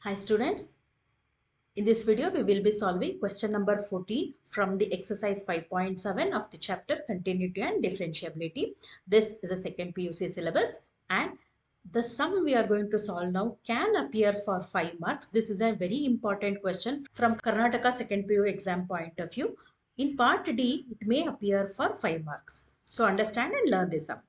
Hi students, in this video we will be solving question number 14 from the exercise 5.7 of the chapter Continuity and Differentiability. This is a second PUC syllabus and the sum we are going to solve now can appear for 5 marks. This is a very important question from Karnataka second PU exam point of view. In part D, it may appear for 5 marks. So understand and learn this sum.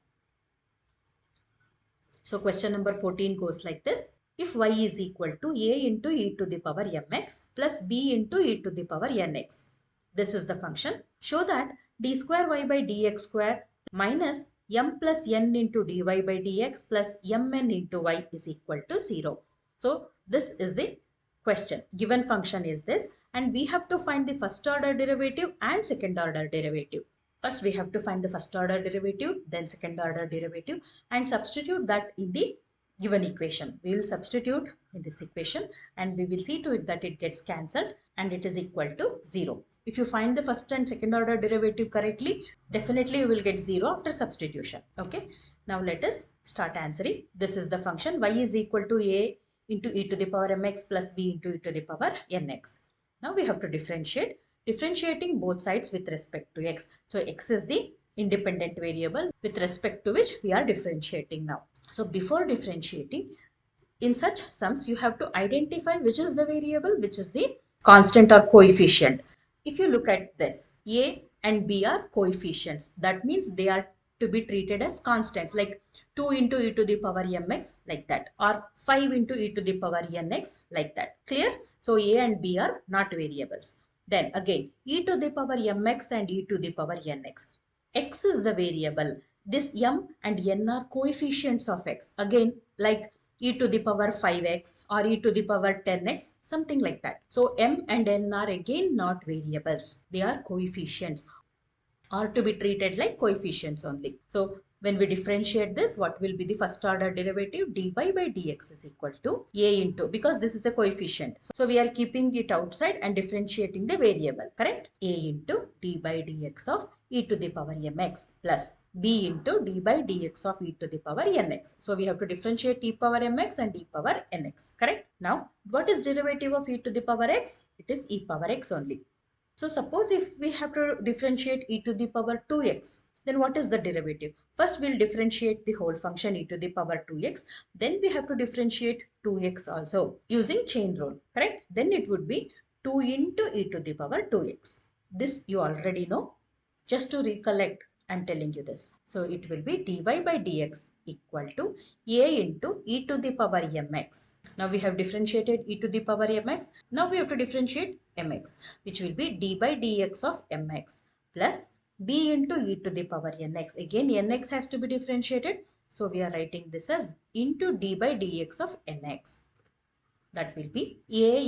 So question number 14 goes like this. If y is equal to a into e to the power mx plus b into e to the power nx. This is the function. Show that d square y by dx square minus m plus n into dy by dx plus mn into y is equal to 0. So this is the question. Given function is this and we have to find the first order derivative and second order derivative. First, we have to find the first order derivative, then second order derivative and substitute that in the given equation. We will substitute in this equation and we will see to it that it gets cancelled and it is equal to 0. If you find the first and second order derivative correctly, definitely you will get 0 after substitution. Okay. Now let us start answering. This is the function y is equal to a into e to the power mx plus b into e to the power nx. Now we have to differentiate. Differentiating both sides with respect to x. So x is the independent variable with respect to which we are differentiating now. So before differentiating, in such sums you have to identify which is the variable, which is the constant or coefficient. If you look at this, a and b are coefficients. That means they are to be treated as constants, like 2 into e to the power mx, like that, or 5 into e to the power nx, like that. Clear? So a and b are not variables. Then again, e to the power mx and e to the power nx. X is the variable. This m and n are coefficients of x. Again, like e to the power 5x or e to the power 10x, something like that. So m and n are again not variables. They are coefficients, are to be treated like coefficients only. So when we differentiate this, what will be the first order derivative? Dy by dx is equal to a into, because this is a coefficient. So we are keeping it outside and differentiating the variable, correct? A into d by dx of e to the power mx plus b into d by dx of e to the power nx. So we have to differentiate e power mx and e power nx, correct? Now, what is derivative of e to the power x? It is e power x only. So suppose if we have to differentiate e to the power 2x, then what is the derivative? First we'll differentiate the whole function e to the power 2x. Then we have to differentiate 2x also using chain rule, correct? Then it would be 2 into e to the power 2x. This you already know. Just to recollect, I'm telling you this. So it will be dy by dx equal to a into e to the power mx. Now we have differentiated e to the power mx. Now we have to differentiate mx, which will be d by dx of mx plus b into e to the power nx. Again, nx has to be differentiated. So we are writing this as into d by dx of nx. That will be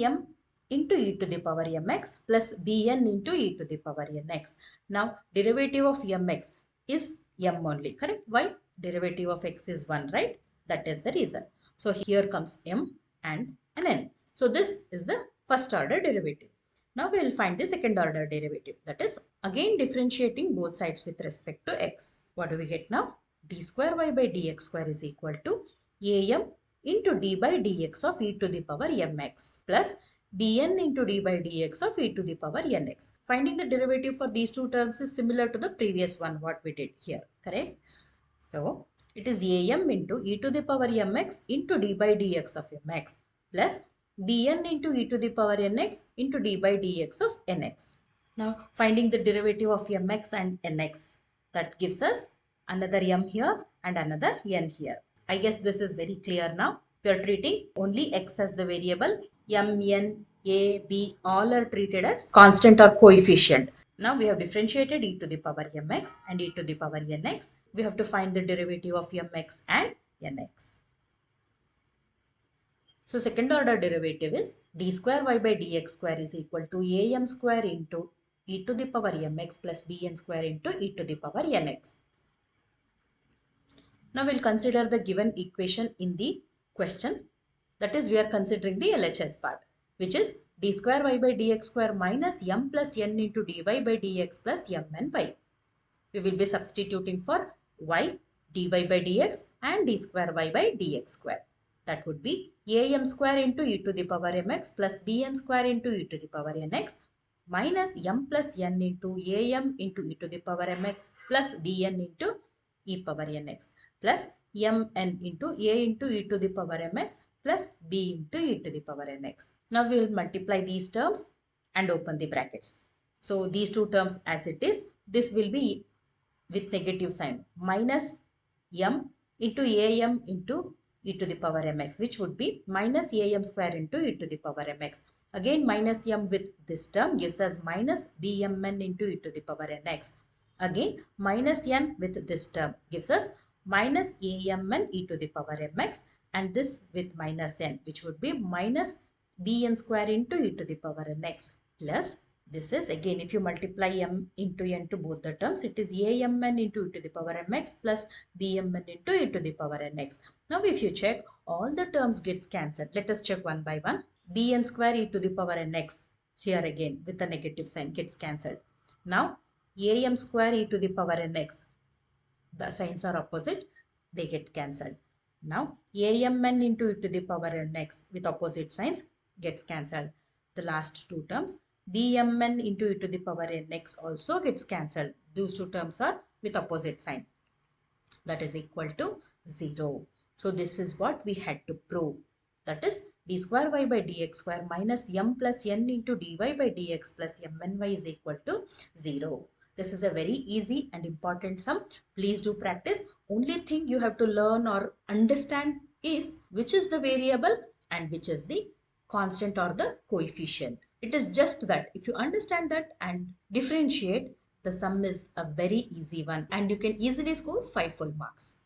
am into e to the power mx plus bn into e to the power nx. Now, derivative of mx is m only, correct? Why? Derivative of x is 1, right? That is the reason. So, here comes m and an n. So, this is the first order derivative. Now, we will find the second order derivative. That is again differentiating both sides with respect to x. What do we get now? D square y by dx square is equal to am into d by dx of e to the power mx plus bn into d by dx of e to the power nx. Finding the derivative for these two terms is similar to the previous one what we did here, correct? So it is am into e to the power mx into d by dx of mx plus bn into e to the power nx into d by dx of nx. Now finding the derivative of mx and nx, that gives us another m here and another n here. I guess this is very clear now. We are treating only x as the variable. M, n, a, b all are treated as constant or coefficient. Now we have differentiated e to the power mx and e to the power nx. We have to find the derivative of mx and nx. So second order derivative is d square y by dx square is equal to am square into e to the power mx plus bn square into e to the power nx. Now we'll consider the given equation in the question. That is, we are considering the LHS part, which is d square y by dx square minus m plus n into dy by dx plus mn y. We will be substituting for y, dy by dx and d square y by dx square. That would be am square into e to the power mx plus bn square into e to the power nx minus m plus n into am into e to the power mx plus bn into e power nx plus mn into a into e to the power mx plus b into e to the power nx. Now we will multiply these terms and open the brackets. So these two terms as it is, this will be with negative sign minus m into am into e to the power mx, which would be minus am square into e to the power mx. Again minus m with this term gives us minus bmn into e to the power nx. Again minus n with this term gives us minus amn e to the power mx, and this with minus n, which would be minus bn square into e to the power nx plus this is again if you multiply m into n to both the terms, it is amn into e to the power mx plus bmn into e to the power nx. Now if you check, all the terms gets cancelled. Let us check one by one. Bn square e to the power nx here again with a negative sign gets cancelled. Now am square e to the power nx, the signs are opposite, they get cancelled. Now amn into e to the power nx with opposite signs gets cancelled. The last two terms bmn into e to the power nx also gets cancelled. Those two terms are with opposite sign, that is equal to 0. So this is what we had to prove, that is d square y by dx square minus m plus n into dy by dx plus mny is equal to 0. This is a very easy and important sum. Please do practice. Only thing you have to learn or understand is which is the variable and which is the constant or the coefficient. It is just that. If you understand that and differentiate, the sum is a very easy one and you can easily score 5 full marks.